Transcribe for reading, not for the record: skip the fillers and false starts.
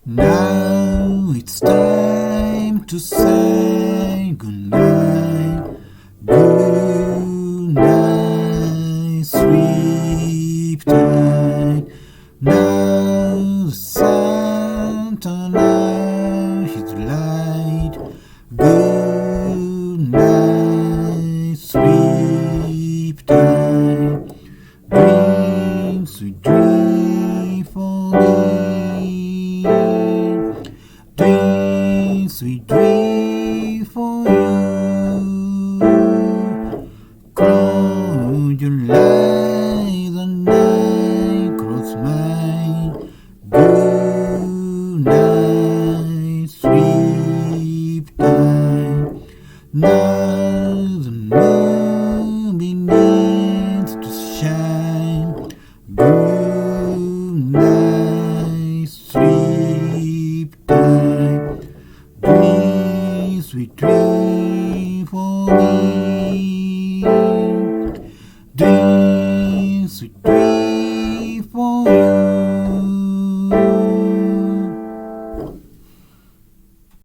Now it's time to say goodnight. Good night, sleep tight. Now the sun turned out his light. Good night, sleep tight. Dream, sweet dream for me. Dream, sweet dream for you. Close your eyes and night close mine. Good night, sleep tight. Now the moon begins to shine. Good night, sleep tight. Dream, sweet dream for me. Dream, sweet dream.